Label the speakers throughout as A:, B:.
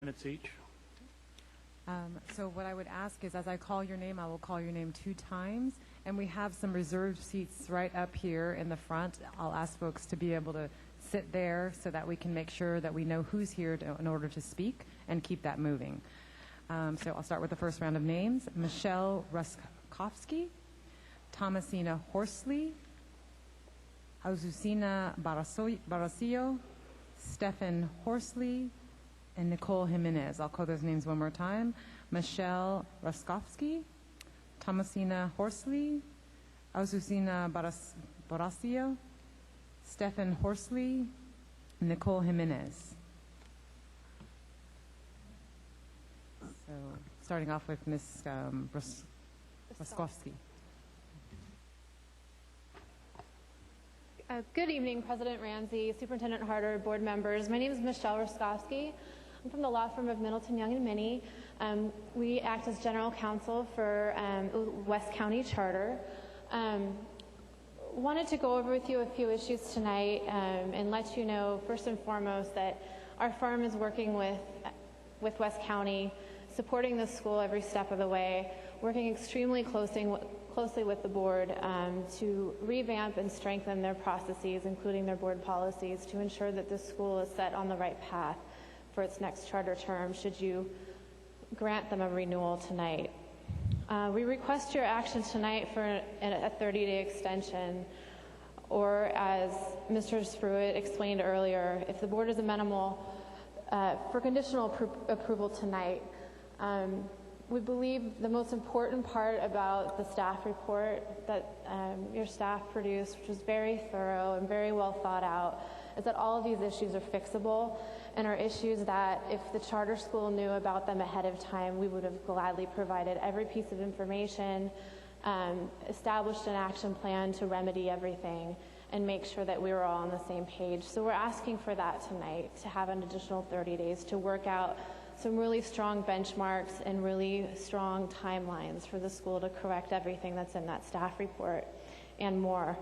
A: Minutes each.
B: So what I would ask is, as I call your name, I will call your name 2 times, and we have some reserved seats right up here in the front. I'll ask folks to be able to sit there so that we can make sure that we know who's here in order to speak and keep that moving. So I'll start with the first round of names. Michelle Rosovsky, Thomasina Hoarsely, Azucena Barrosillo, Stephen Hoarsely, and Nicole Jimenez. I'll call those names one more time. Michelle Rosovsky, Thomasina Hoarsely, Azucena Barrosillo, Stephen Hoarsely, and Nicole Jimenez. So starting off with Ms. Rosovsky.
C: Good evening, President Ramsey, Superintendent Harder, board members. My name is Michelle Rosovsky. I'm from the law firm of Middleton, Young & Minnie. We act as general counsel for West County Charter. Wanted to go over with you a few issues tonight and let you know, first and foremost, that our firm is working with West County, supporting the school every step of the way, working extremely closely with the board to revamp and strengthen their processes, including their board policies, to ensure that this school is set on the right path for its next charter term, should you grant them a renewal tonight. We request your action tonight for a 30-day extension, or as Mr. Screwit explained earlier, if the board is amenable for conditional approval tonight. We believe the most important part about the staff report that your staff produced, which was very thorough and very well thought out, is that all of these issues are fixable and are issues that if the charter school knew about them ahead of time, we would have gladly provided every piece of information, established an action plan to remedy everything, and make sure that we were all on the same page. So we're asking for that tonight, to have an additional 30 days to work out some really strong benchmarks and really strong timelines for the school to correct everything that's in that staff report and more.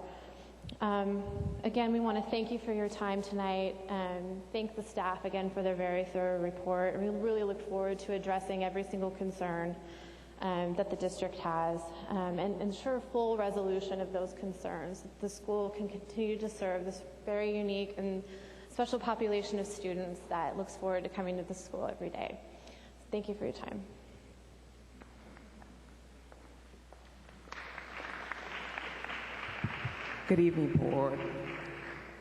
C: Again, we want to thank you for your time tonight and thank the staff again for their very thorough report. We really look forward to addressing every single concern that the district has and ensure full resolution of those concerns. The school can continue to serve this very unique and special population of students that looks forward to coming to the school every day. Thank you for your time.
D: Good evening, board.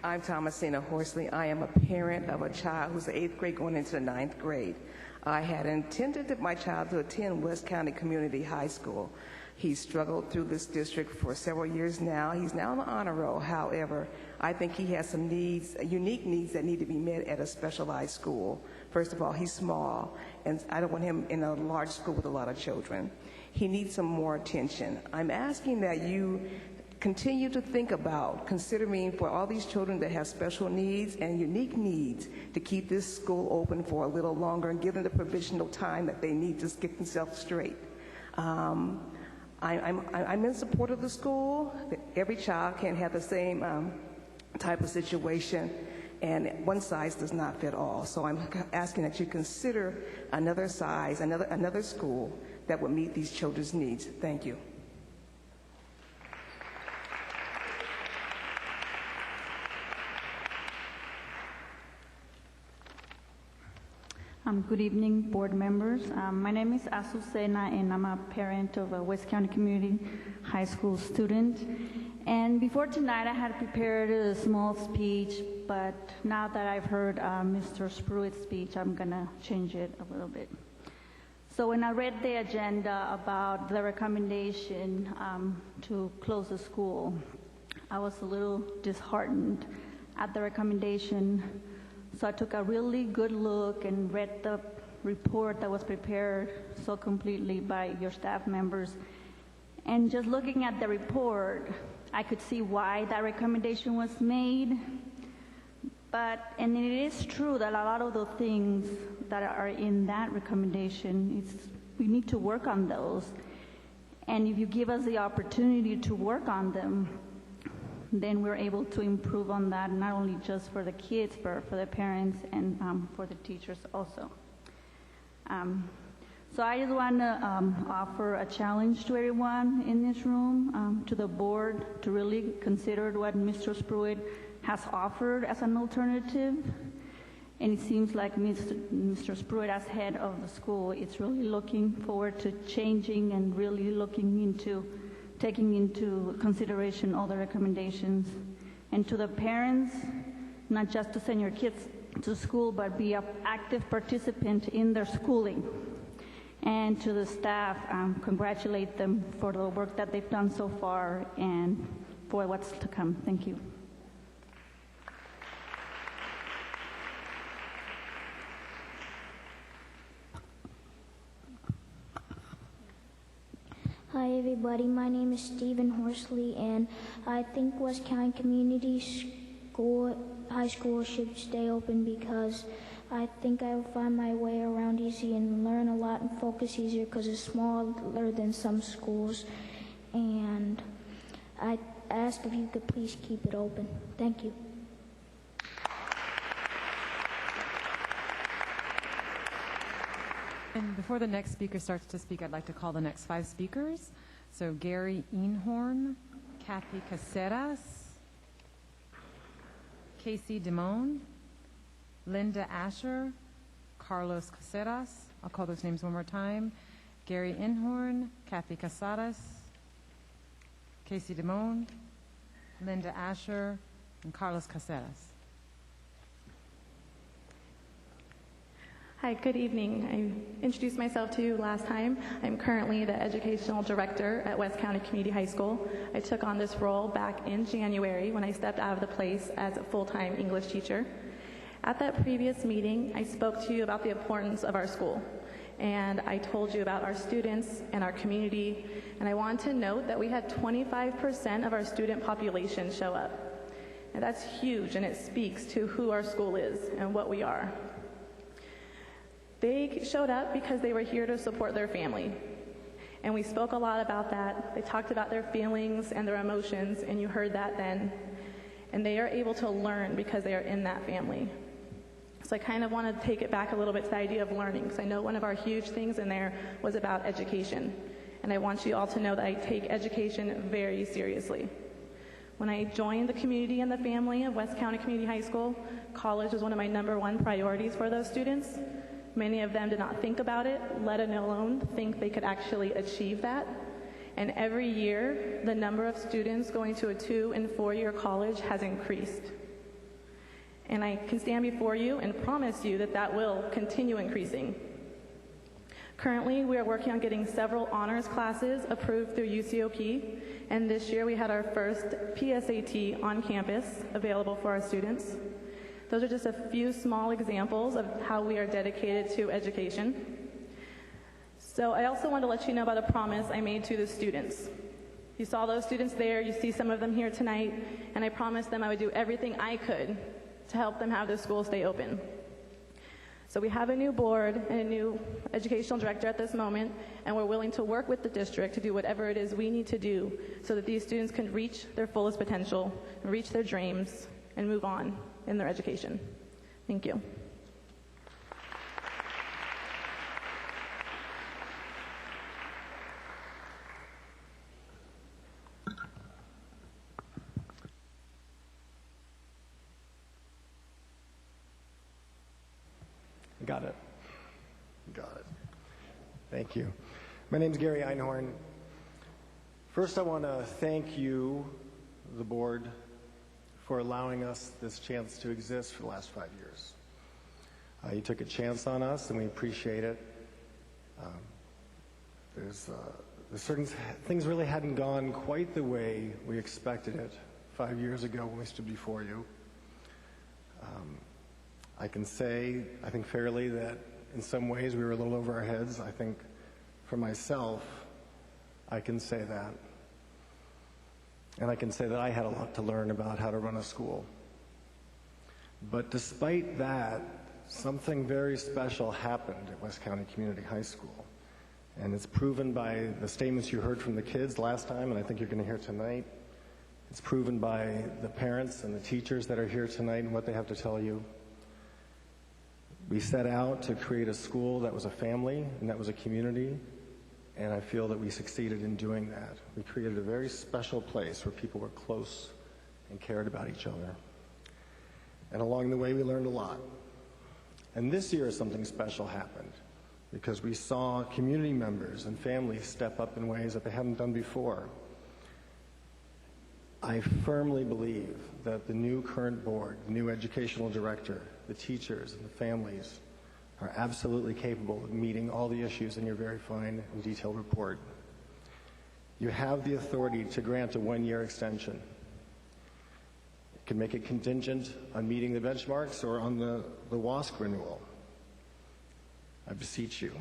D: I'm Thomasina Hoarsely. I am a parent of a child who's in 8th grade going into the 9th grade. I had intended my child to attend West County Community High School. He's struggled through this district for several years now. He's now on the honor roll. However, I think he has some needs, unique needs that need to be met at a specialized school. First of all, he's small, and I don't want him in a large school with a lot of children. He needs some more attention. I'm asking that you continue to think about considering for all these children that have special needs and unique needs to keep this school open for a little longer and give them the provisional time that they need to get themselves straight. I'm in support of the school. Every child can't have the same type of situation, and one size does not fit all. So I'm asking that you consider another size, another school that would meet these children's needs. Thank you.
E: Good evening, board members. My name is Susanna, and I'm a parent of a West County Community High School student. And before tonight, I had prepared a small speech, but now that I've heard Mr. Screwit's speech, I'm going to change it a little bit. So when I read the agenda about the recommendation to close the school, I was a little disheartened at the recommendation. So I took a really good look and read the report that was prepared so completely by your staff members. And just looking at the report, I could see why that recommendation was made. And it is true that a lot of the things that are in that recommendation, we need to work on those. And if you give us the opportunity to work on them, then we're able to improve on that, not only just for the kids, but for the parents and for the teachers also. So I just want to offer a challenge to everyone in this room, to the board, to really consider what Mr. Screwit has offered as an alternative. And it seems like Mr. Screwit, as head of the school, is really looking forward to changing and really looking into taking into consideration all the recommendations. And to the parents, not just to send your kids to school, but be an active participant in their schooling. And to the staff, congratulate them for the work that they've done so far and for what's to come. Thank you.
A: Hi everybody, my name is Stephen Hoarsely, and I think West County Community High School should stay open because I think I'll find my way around easy and learn a lot and focus easier because it's smaller than some schools. And I ask if you could please keep it open. Thank you.
B: And before the next speaker starts to speak, I'd like to call the next 5 speakers. So Gary Einhorn, Kathy Casars, Casey Dimone, Linda Asher, Carlos Caceres. I'll call those names one more time. Gary Einhorn, Kathy Casares, Casey Dimone, Linda Asher, and Carlos Caceres.
F: Hi, good evening. I introduced myself to you last time. I'm currently the educational director at West County Community High School. I took on this role back in January when I stepped out of the place as a full-time English teacher. At that previous meeting, I spoke to you about the importance of our school, and I told you about our students and our community, and I want to note that we had 25% of our student population show up. And that's huge, and it speaks to who our school is and what we are. They showed up because they were here to support their family. And we spoke a lot about that. They talked about their feelings and their emotions, and you heard that then. And they are able to learn because they are in that family. So I kind of want to take it back a little bit to the idea of learning, because I know one of our huge things in there was about education. And I want you all to know that I take education very seriously. When I joined the community and the family of West County Community High School, college was one of my #1 priorities for those students. Many of them did not think about it, let alone think they could actually achieve that. And every year, the number of students going to a 2- and 4-year college has increased. And I can stand before you and promise you that that will continue increasing. Currently, we are working on getting several honors classes approved through UCOP, and this year we had our first PSAT on campus available for our students. Those are just a few small examples of how we are dedicated to education. So I also want to let you know about a promise I made to the students. You saw those students there, you see some of them here tonight, and I promised them I would do everything I could to help them have this school stay open. So we have a new board and a new educational director at this moment, and we're willing to work with the district to do whatever it is we need to do so that these students can reach their fullest potential, reach their dreams, and move on in their education. Thank you.
G: Got it. Got it. Thank you. My name's Gary Einhorn. First, I want to thank you, the board, for allowing us this chance to exist for the last 5 years. You took a chance on us, and we appreciate it. There's certain things really hadn't gone quite the way we expected it 5 years ago when we stood before you. I can say, I think fairly, that in some ways we were a little over our heads. I think for myself, I can say that. And I can say that I had a lot to learn about how to run a school. But despite that, something very special happened at West County Community High School. And it's proven by the statements you heard from the kids last time, and I think you're going to hear tonight. It's proven by the parents and the teachers that are here tonight and what they have to tell you. We set out to create a school that was a family and that was a community, and I feel that we succeeded in doing that. We created a very special place where people were close and cared about each other. And along the way, we learned a lot. And this year, something special happened because we saw community members and families step up in ways that they hadn't done before. I firmly believe that the new current board, the new educational director, the teachers, and the families are absolutely capable of meeting all the issues in your very fine and detailed report. You have the authority to grant a one-year extension. You can make it contingent on meeting the benchmarks or on the WASC renewal. I beseech you.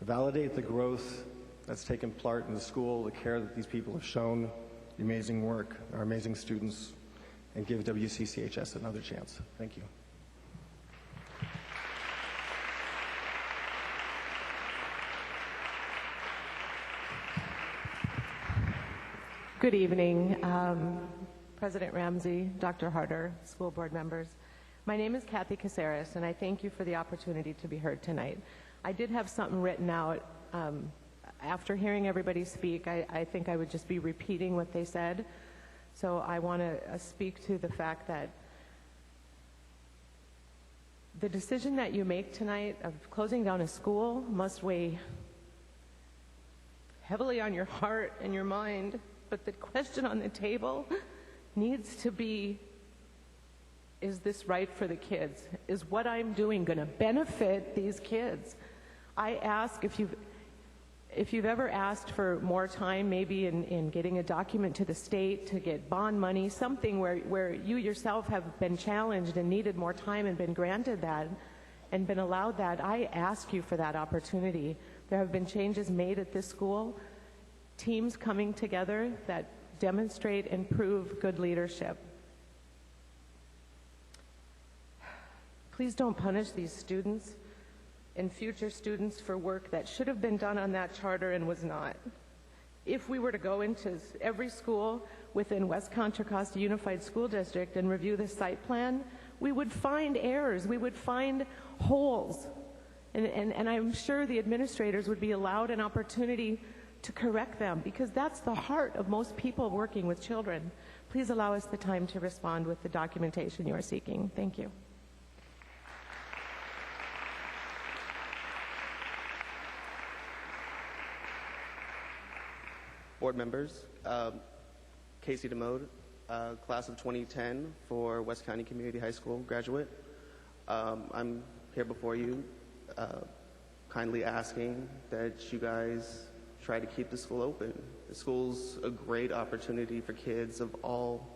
G: Validate the growth that's taken part in the school, the care that these people have shown, the amazing work, our amazing students, and give WCCHS another chance. Thank you.
H: Good evening, President Ramsey, Dr. Harder, school board members. My name is Kathy Casars, and I thank you for the opportunity to be heard tonight. I did have something written out. After hearing everybody speak, I think I would just be repeating what they said. So I want to speak to the fact that the decision that you make tonight of closing down a school must weigh heavily on your heart and your mind, but the question on the table needs to be, is this right for the kids? Is what I'm doing going to benefit these kids? I ask if you've ever asked for more time, maybe in getting a document to the state to get bond money, something where you yourself have been challenged and needed more time and been granted that and been allowed that, I ask you for that opportunity. There have been changes made at this school, teams coming together that demonstrate and prove good leadership. Please don't punish these students and future students for work that should have been done on that charter and was not. If we were to go into every school within West Contra Costa Unified School District and review the site plan, we would find errors, we would find holes. And I'm sure the administrators would be allowed an opportunity to correct them, because that's the heart of most people working with children. Please allow us the time to respond with the documentation you are seeking. Thank you.
I: Board members, Casey DeMode, class of 2010 for West County Community High School graduate. I'm here before you kindly asking that you guys try to keep the school open. The school's a great opportunity for kids of all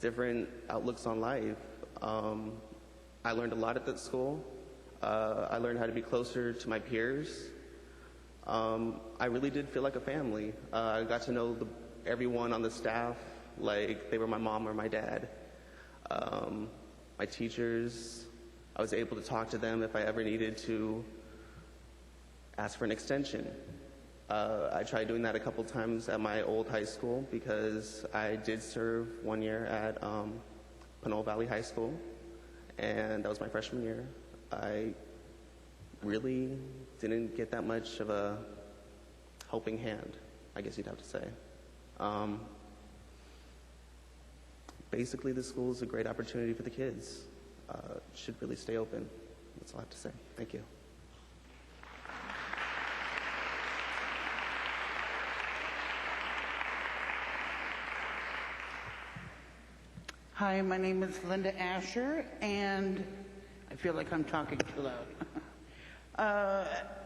I: different outlooks on life. I learned a lot at that school. I learned how to be closer to my peers. I really did feel like a family. I got to know everyone on the staff like they were my mom or my dad. My teachers, I was able to talk to them if I ever needed to ask for an extension. I tried doing that a couple times at my old high school because I did serve 1 year at Pinole Valley High School, and that was my freshman year. I really didn't get that much of a helping hand, I guess you'd have to say. Basically, the school is a great opportunity for the kids. It should really stay open. That's all I have to say. Thank you.
J: Hi, my name is Linda Asher, and I feel like I'm talking too loud.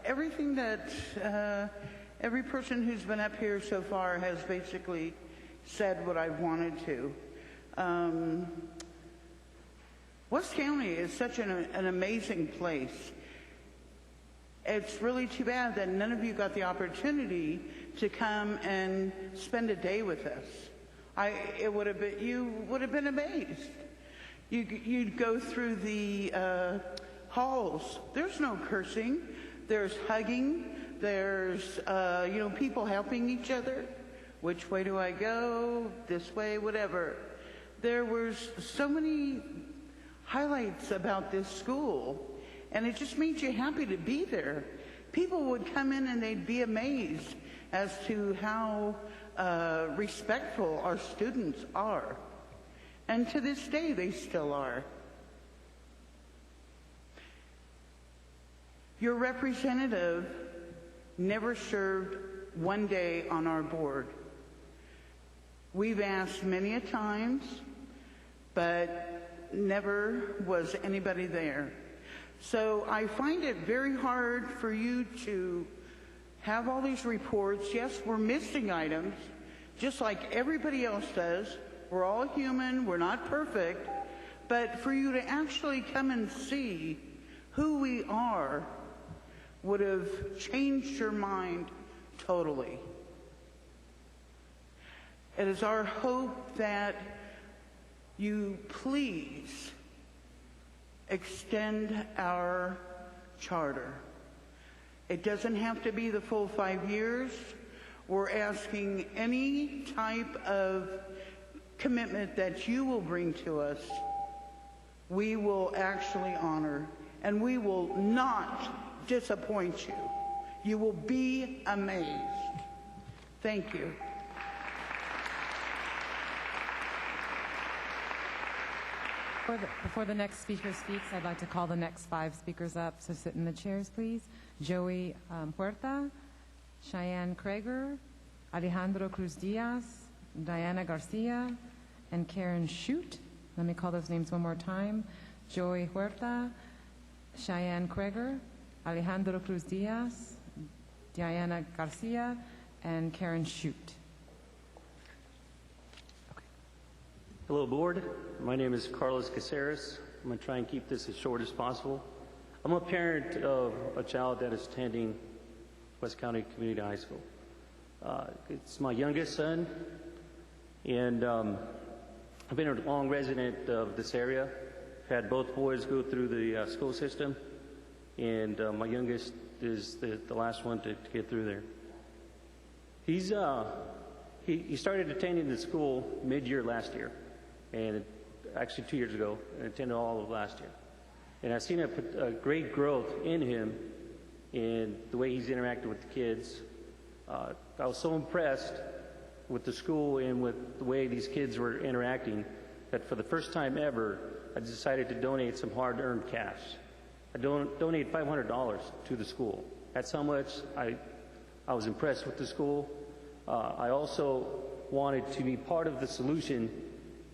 J: Everything that every person who's been up here so far has basically said what I've wanted to. West County is such an amazing place. It's really too bad that none of you got the opportunity to come and spend a day with us. You would have been amazed. You'd go through the halls. There's no cursing. There's hugging. There's people helping each other. Which way do I go? This way, whatever. There was so many highlights about this school, and it just made you happy to be there. People would come in and they'd be amazed as to how respectful our students are. And to this day, they still are. Your representative never served one day on our board. We've asked many a times, but never was anybody there. So I find it very hard for you to have all these reports. Yes, we're missing items, just like everybody else does. We're all human, we're not perfect, but for you to actually come and see who we are would have changed your mind totally. It is our hope that you please extend our charter. It doesn't have to be the full 5 years. We're asking any type of commitment that you will bring to us, we will actually honor, and we will not disappoint you. You will be amazed. Thank you.
B: Before the next speaker speaks, I'd like to call the next 5 speakers up, so sit in the chairs, please. Joey Huerta, Cheyenne Krigger, Alejandro Cruz-Diaz, Diana Garcia, and Karen Shooty. Let me call those names one more time. Joey Huerta, Cheyenne Krigger, Alejandro Cruz-Diaz, Diana Garcia, and Karen Shooty.
K: Hello, board. My name is Carlos Casars. I'm going to try and keep this as short as possible. I'm a parent of a child that is attending West County Community High School. It's my youngest son, and I've been a long resident of this area. I've had both boys go through the school system, and my youngest is the last one to get through there. He started attending the school mid-year last year, and actually 2 years ago, and attended all of last year. And I've seen a great growth in him in the way he's interacted with the kids. I was so impressed with the school and with the way these kids were interacting that for the first time ever, I decided to donate some hard-earned cash. I donated $500 to the school. That's how much I was impressed with the school. I also wanted to be part of the solution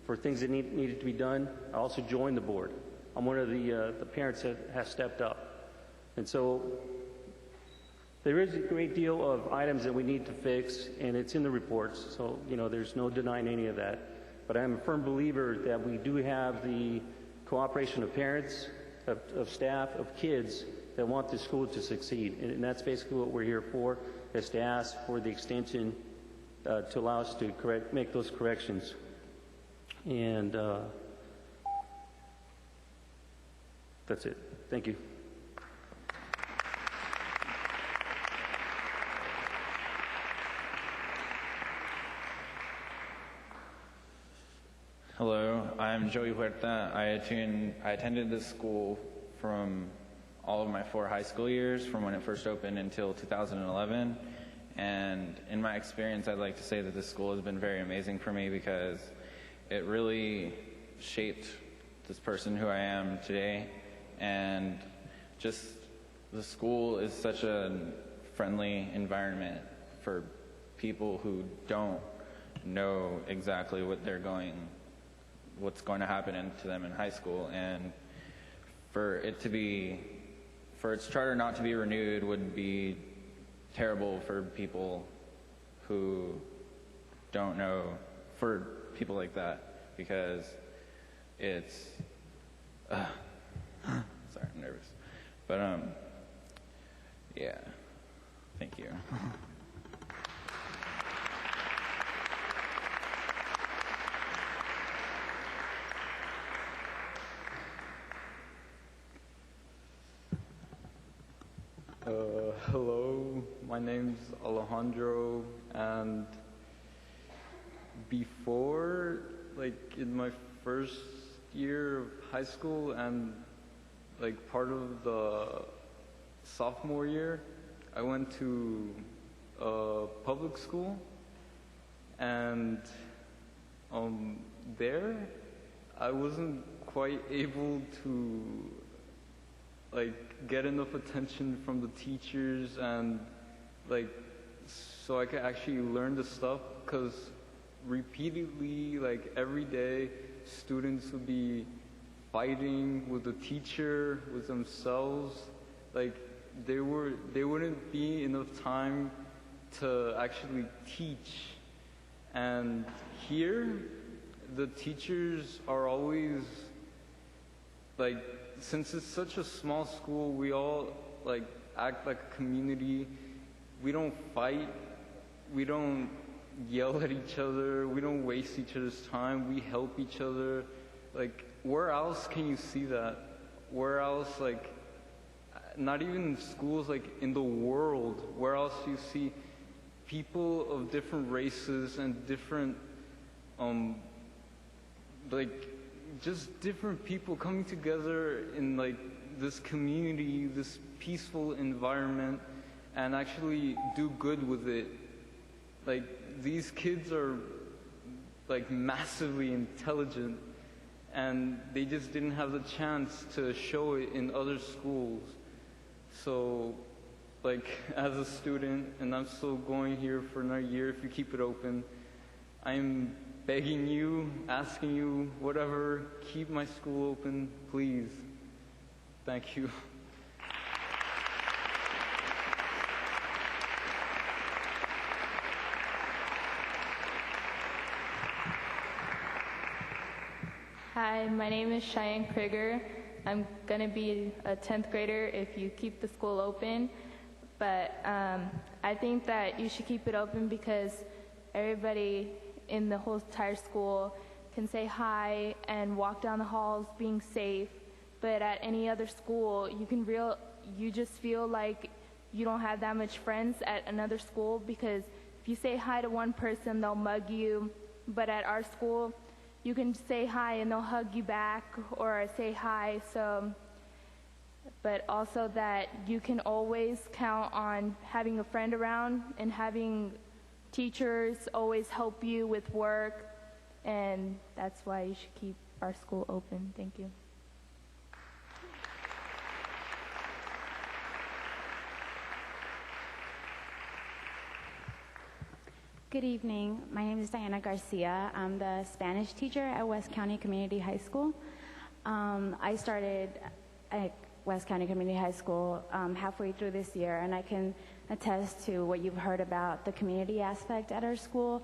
K: for things that needed to be done. I also joined the board. I'm one of the parents that has stepped up. And so there is a great deal of items that we need to fix, and it's in the reports, so there's no denying any of that. But I'm a firm believer that we do have the cooperation of parents, of staff, of kids that want the school to succeed. And that's basically what we're here for, is to ask for the extension to allow us to make those corrections. And that's it. Thank you.
L: Hello, I'm Joey Huerta. I attended this school from all of my 4 high school years, from when it first opened until 2011. And in my experience, I'd like to say that this school has been very amazing for me because it really shaped this person who I am today. And just the school is such a friendly environment for people who don't know exactly what's going to happen to them in high school. And for its charter not to be renewed would be terrible for people who don't know, for people like that, because it's sorry, I'm nervous, but yeah, thank you.
M: Hello, my name's Alejandro, and before, in my first year of high school and like part of the sophomore year, I went to a public school, and there I wasn't quite able to like get enough attention from the teachers, and like so I could actually learn the stuff, because repeatedly, like every day, students would be fighting with the teacher, with themselves. Like there wouldn't be enough time to actually teach. And here, the teachers are always like, since it's such a small school, we all like act like a community. We don't fight. We don't yell at each other. We don't waste each other's time. We help each other. Like, where else can you see that? Where else, like, not even schools, like in the world, where else do you see people of different races and different, like, just different people coming together in like this community, this peaceful environment, and actually do good with it. Like, these kids are like massively intelligent, and they just didn't have the chance to show it in other schools. So, like, as a student, and I'm still going here for another year if you keep it open, I'm begging you, asking you, whatever, keep my school open, please. Thank you.
N: Hi, my name is Cheyenne Krigger. I'm going to be a 10th grader if you keep the school open. But I think that you should keep it open because everybody in the whole entire school can say hi and walk down the halls being safe. But at any other school, you just feel like you don't have that much friends at another school, because if you say hi to one person, they'll mug you. But at our school, you can say hi and they'll hug you back or say hi. So, but also that you can always count on having a friend around and having teachers always help you with work, and that's why you should keep our school open. Thank you.
O: Good evening. My name is Diana Garcia. I'm the Spanish teacher at West County Community High School. I started at West County Community High School halfway through this year, and I can attest to what you've heard about the community aspect at our school.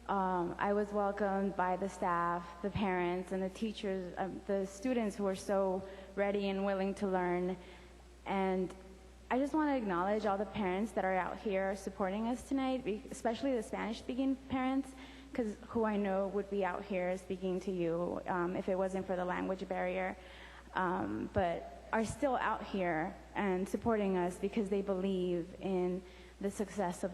O: I was welcomed by the staff, the parents, and the teachers, the students who were so ready and willing to learn. And I just want to acknowledge all the parents that are out here supporting us tonight, especially the Spanish-speaking parents, who I know would be out here speaking to you if it wasn't for the language barrier, but are still out here and supporting us because they believe in the success of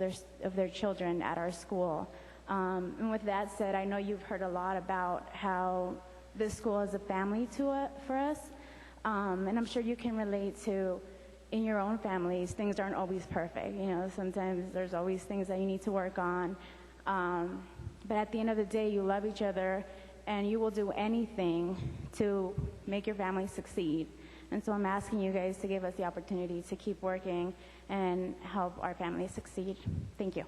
O: their children at our school. And with that said, I know you've heard a lot about how this school is a family for us, and I'm sure you can relate to, in your own families, things aren't always perfect. You know, sometimes there's always things that you need to work on. But at the end of the day, you love each other, and you will do anything to make your family succeed. And so I'm asking you guys to give us the opportunity to keep working and help our family succeed. Thank you.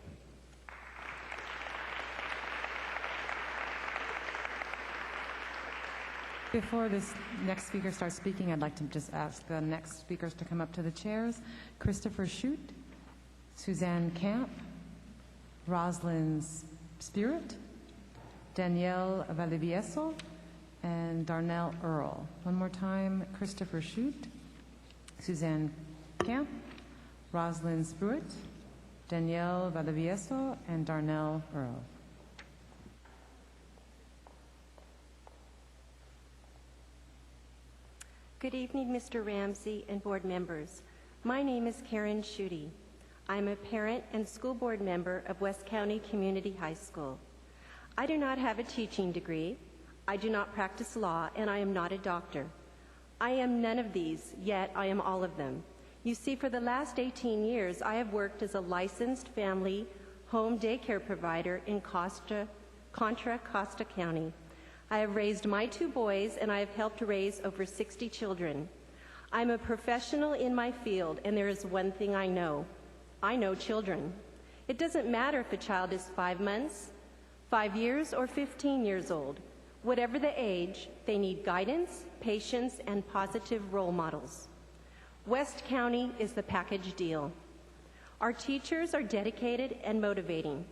B: Before this next speaker starts speaking, I'd like to just ask the next speakers to come up to the chairs. Christopher Shooty, Susanna Camp, Rosslyn Spirit, Danielvaldi Soul, and Darnell Earl. One more time, Christopher Shooty, Susanna Camp, Rosslyn Screwit, Danielvaldi Soul, and Darnell Earl.
P: Good evening, Mr. Ramsey and board members. My name is Karen Shooty. I'm a parent and school board member of West County Community High School. I do not have a teaching degree. I do not practice law, and I am not a doctor. I am none of these, yet I am all of them. You see, for the last 18 years, I have worked as a licensed family home daycare provider in Contra, Costa County. I have raised my 2 boys, and I have helped raise over 60 children. I'm a professional in my field, and there is one thing I know. I know children. It doesn't matter if a child is 5 months, 5 years, or 15 years old. Whatever the age, they need guidance, patience, and positive role models. West County is the package deal. Our teachers are dedicated and motivating.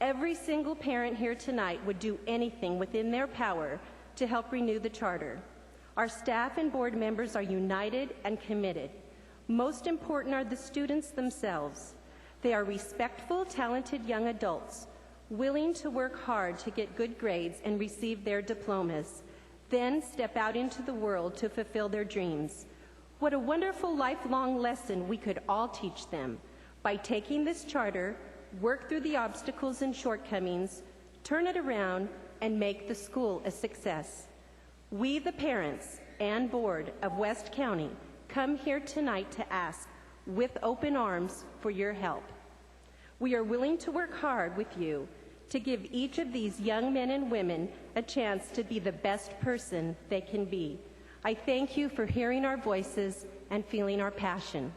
P: Every single parent here tonight would do anything within their power to help renew the charter. Our staff and board members are united and committed. Most important are the students themselves. They are respectful, talented young adults, willing to work hard to get good grades and receive their diplomas, then step out into the world to fulfill their dreams. What a wonderful lifelong lesson we could all teach them by taking this charter, work through the obstacles and shortcomings, turn it around, and make the school a success. We, the parents and board of West County, come here tonight to ask, with open arms, for your help. We are willing to work hard with you to give each of these young men and women a chance to be the best person they can be. I thank you for hearing our voices and feeling our passion.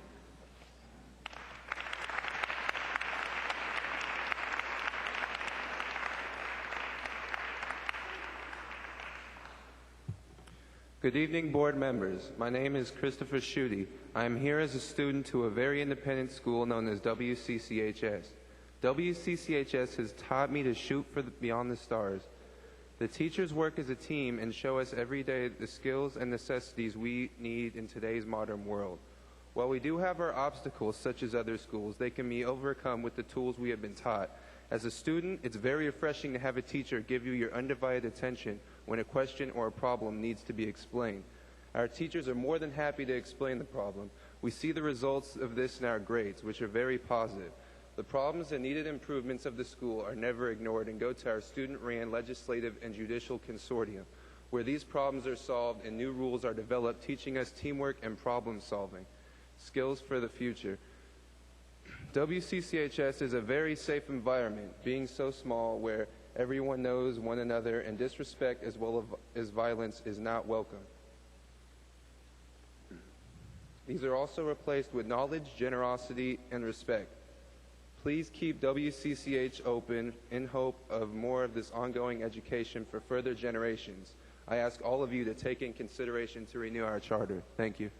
Q: Good evening, board members. My name is Christopher Shooty. I am here as a student to a very independent school known as WCCHS. WCCHS has taught me to shoot for beyond the stars. The teachers work as a team and show us every day the skills and necessities we need in today's modern world. While we do have our obstacles, such as other schools, they can be overcome with the tools we have been taught. As a student, it's very refreshing to have a teacher give you your undivided attention when a question or a problem needs to be explained. Our teachers are more than happy to explain the problem. We see the results of this in our grades, which are very positive. The problems and needed improvements of the school are never ignored and go to our student-ran legislative and judicial consortium, where these problems are solved and new rules are developed, teaching us teamwork and problem-solving, skills for the future. WCCHS is a very safe environment, being so small where everyone knows one another and disrespect as well as violence is not welcome. These are also replaced with knowledge, generosity, and respect. Please keep WCCH open in hope of more of this ongoing education for further generations. I ask all of you to take in consideration to renew our charter. Thank you.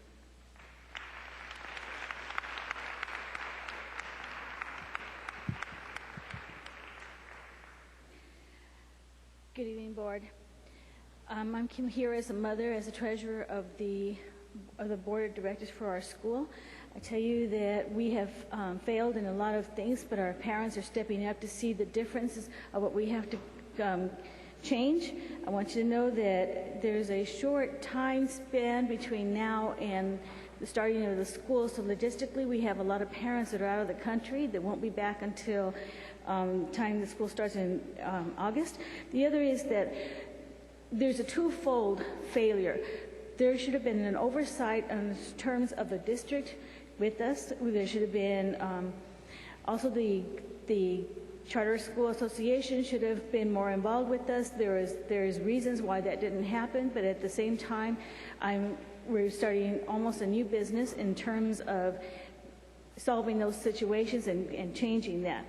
R: Good evening, board. I'm here as a mother, as a treasurer of the board of directors for our school. I tell you that we have failed in a lot of things, but our parents are stepping up to see the differences of what we have to change. I want you to know that there's a short time span between now and the starting of the school, so logistically we have a lot of parents that are out of the country that won't be back until time the school starts in August. The other is that there's a twofold failure. There should have been an oversight in terms of the district with us. There should have been also the Charter School Association should have been more involved with us. There is reasons why that didn't happen, but at the same time, we're starting almost a new business in terms of solving those situations and changing that.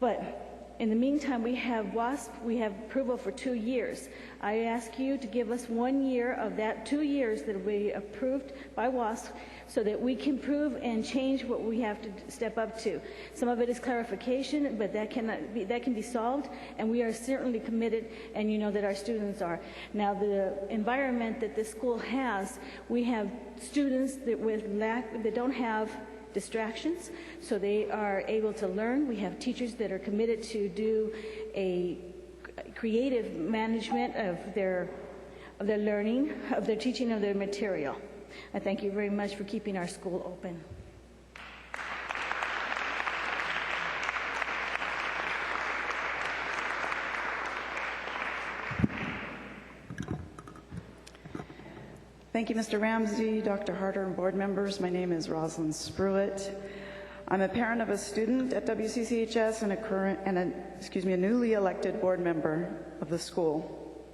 R: But in the meantime, we have WASP, we have approval for 2 years. I ask you to give us 1 year of that 2 years that will be approved by WASP so that we can prove and change what we have to step up to. Some of it is clarification, but that can be solved, and we are certainly committed, and you know that our students are. Now, the environment that this school has, we have students that don't have distractions, so they are able to learn. We have teachers that are committed to do a creative management of their learning, of their teaching of their material. I thank you very much for keeping our school open.
S: Thank you, Mr. Ramsey, Dr. Harder, and board members. My name is Rosslyn Screwit. I'm a parent of a student at WCCHS and a newly elected board member of the school.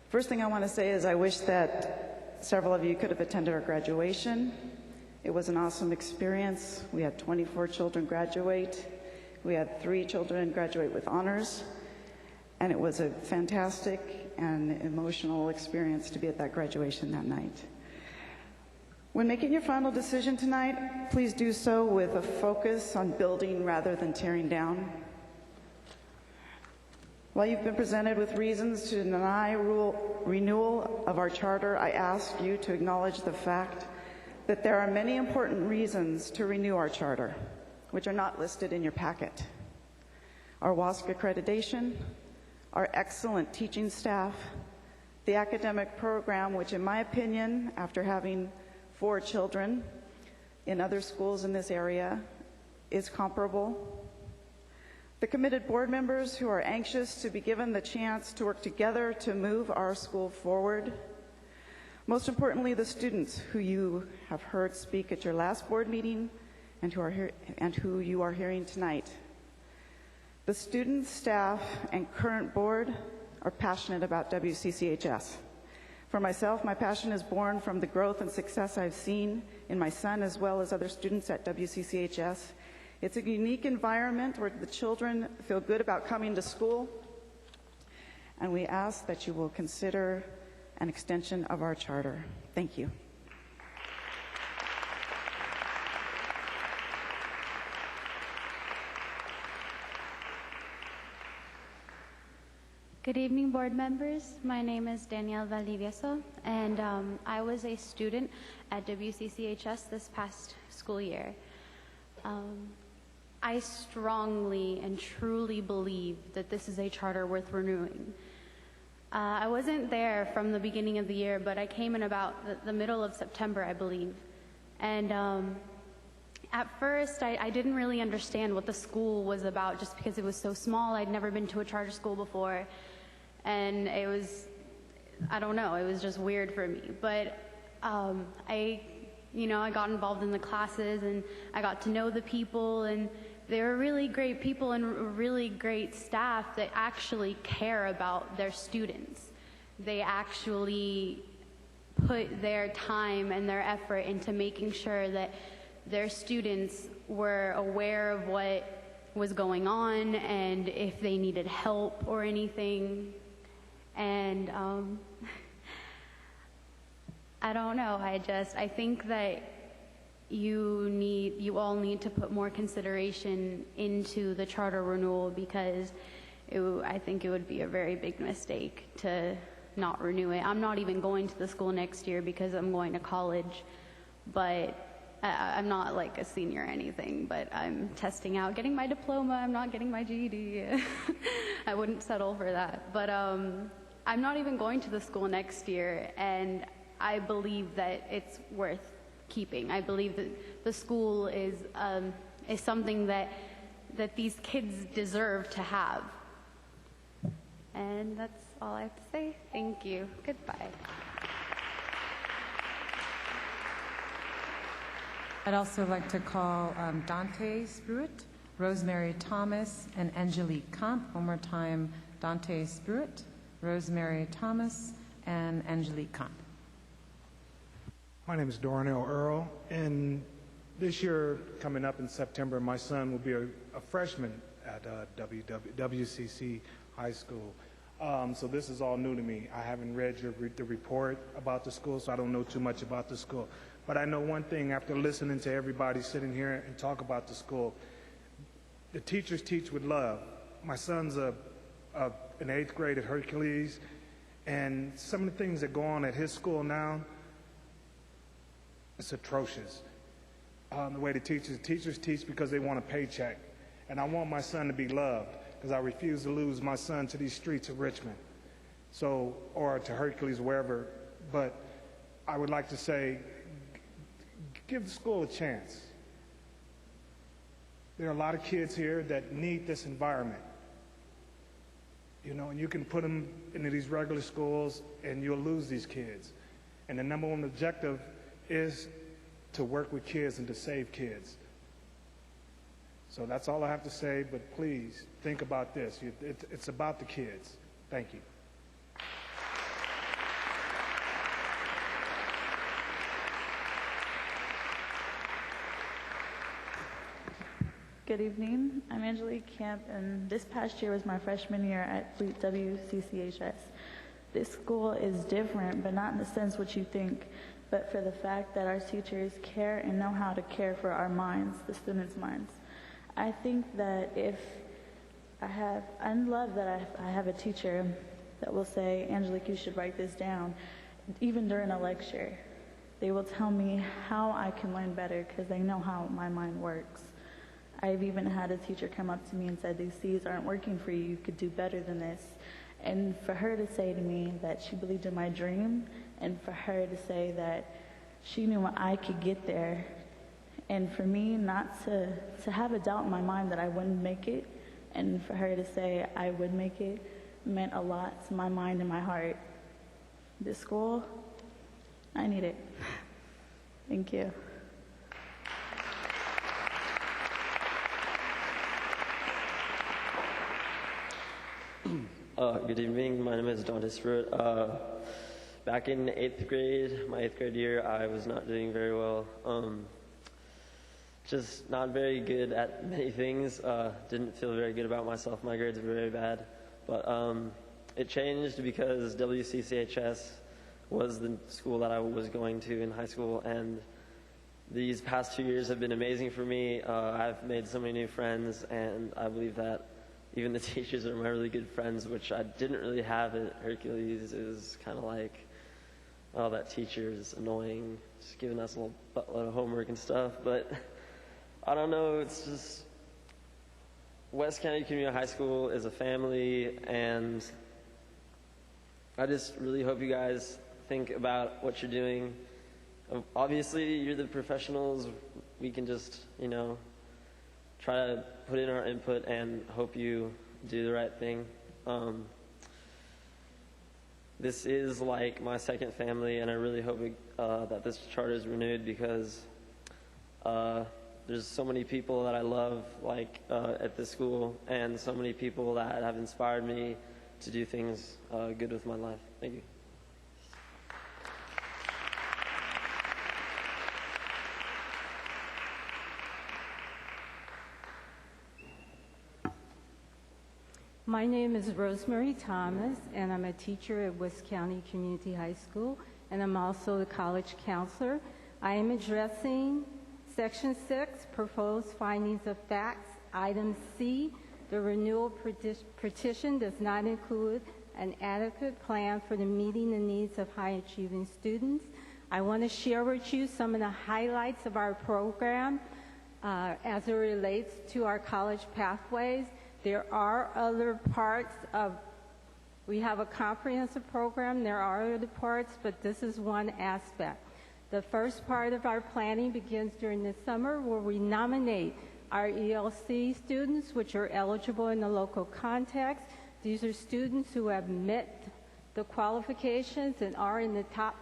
S: First thing I want to say is I wish that several of you could have attended our graduation. It was an awesome experience. We had 24 children graduate. We had 3 children graduate with honors. And it was a fantastic and emotional experience to be at that graduation that night. When making your final decision tonight, please do so with a focus on building rather than tearing down. While you've been presented with reasons to deny renewal of our charter, I ask you to acknowledge the fact that there are many important reasons to renew our charter, which are not listed in your packet. Our WASC accreditation, our excellent teaching staff, the academic program, which in my opinion, after having 4 children in other schools in this area, is comparable. The committed board members who are anxious to be given the chance to work together to move our school forward. Most importantly, the students who you have heard speak at your last board meeting and who you are hearing tonight. The students, staff, and current board are passionate about WCCHS. For myself, my passion is born from the growth and success I've seen in my son as well as other students at WCCHS. It's a unique environment where the children feel good about coming to school, and we ask that you will consider an extension of our charter. Thank you.
O: Good evening, board members. My name is Danielvaldi Soul, and I was a student at WCCHS this past school year. I strongly and truly believe that this is a charter worth renewing. I wasn't there from the beginning of the year, but I came in about the middle of September, I believe. And at first, I didn't really understand what the school was about just because it was so small. I'd never been to a charter school before. And it was, I don't know, it was just weird for me. But I got involved in the classes and I got to know the people, and they were really great people and really great staff that actually care about their students. They actually put their time and their effort into making sure that their students were aware of what was going on and if they needed help or anything. And I don't know, I think that you all need to put more consideration into the charter renewal, because I think it would be a very big mistake to not renew it. I'm not even going to the school next year because I'm going to college, but I'm not like a senior or anything, but I'm testing out getting my diploma. I'm not getting my GED. I wouldn't settle for that. But I'm not even going to the school next year, and I believe that it's worth keeping. I believe that the school is something that these kids deserve to have. And that's all I have to say. Thank you. Goodbye.
B: I'd also like to call Dantes Spirit, Rosemary Thomas, and Anjali Camp. One more time, Dantes Spirit, Rosemary Thomas, and Anjali Camp.
T: My name is Darnell Earl, and this year, coming up in September, my son will be a freshman at WCC High School. So this is all new to me. I haven't read the report about the school, so I don't know too much about the school. But I know one thing after listening to everybody sitting here and talk about the school. The teachers teach with love. My son's in 8th grade at Hercules, and some of the things that go on at his school now, it's atrocious. The way the teachers teach because they want a paycheck. And I want my son to be loved, because I refuse to lose my son to these streets of Richmond, or to Hercules, wherever. But I would like to say, give the school a chance. There are a lot of kids here that need this environment. And you can put them into these regular schools and you'll lose these kids. And the number one objective is to work with kids and to save kids. So that's all I have to say, but please think about this. It's about the kids. Thank you.
E: Good evening. I'm Anjali Camp, and this past year was my freshman year at WCCHS. This school is different, but not in the sense what you think, but for the fact that our teachers care and know how to care for our minds, the students' minds. I think that I love that I have a teacher that will say, Angelique, you should write this down, even during a lecture. They will tell me how I can learn better because they know how my mind works. I've even had a teacher come up to me and said, these C's aren't working for you, you could do better than this. And for her to say to me that she believed in my dream, and for her to say that she knew I could get there, and for me not to have a doubt in my mind that I wouldn't make it, and for her to say I would make it, meant a lot to my mind and my heart. This school, I need it. Thank you.
U: Good evening. My name is Dantes Spirit. Back in 8th grade, my 8th grade year, I was not doing very well. Just not very good at many things. Didn't feel very good about myself. My grades were very bad. But it changed because WCCHS was the school that I was going to in high school, and these past 2 years have been amazing for me. I've made so many new friends, and I believe that even the teachers are my really good friends, which I didn't really have at Hercules. It was kind of like, oh, that teacher is annoying, just giving us a little buttload of homework and stuff. But I don't know, it's just, West County Community High School is a family, and I just really hope you guys think about what you're doing. Obviously, you're the professionals. We can just, try to put in our input and hope you do the right thing. This is like my second family, and I really hope that this charter is renewed because there's so many people that I love at this school, and so many people that have inspired me to do things good with my life. Thank you.
V: My name is Rosemary Thomas, and I'm a teacher at West County Community High School, and I'm also the college counselor. I am addressing Section 6, Proposed Findings of Facts. Item C, the renewal petition does not include an adequate plan for the meeting the needs of high-achieving students. I want to share with you some of the highlights of our program as it relates to our college pathways. There are other parts we have a comprehensive program. There are other parts, but this is one aspect. The first part of our planning begins during the summer where we nominate our ELC students, which are eligible in the local context. These are students who have met the qualifications and are in the top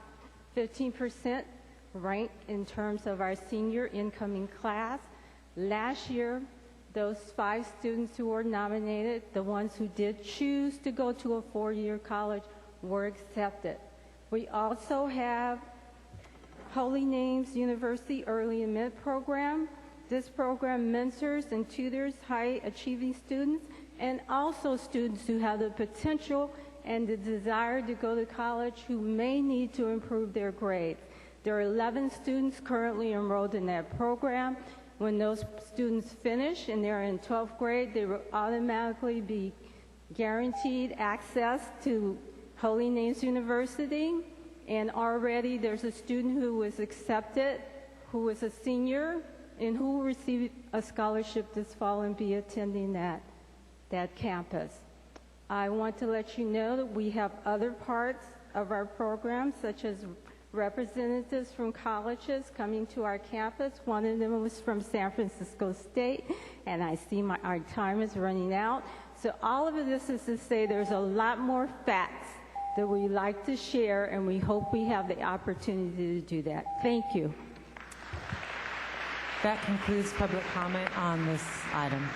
V: 15% ranked in terms of our senior incoming class. Last year, those 5 students who were nominated, the ones who did choose to go to a 4-year college, were accepted. We also have Holy Names University Early Admit Program. This program mentors and tutors high-achieving students and also students who have the potential and the desire to go to college who may need to improve their grades. There are 11 students currently enrolled in that program. When those students finish and they're in 12th grade, they will automatically be guaranteed access to Holy Names University. And already there's a student who was accepted, who was a senior, and who will receive a scholarship this fall and be attending that campus. I want to let you know that we have other parts of our program, such as representatives from colleges coming to our campus. One of them was from San Francisco State, and I see our time is running out. So all of this is to say there's a lot more facts that we like to share, and we hope we have the opportunity to do that. Thank you.
B: That concludes public comment on this item.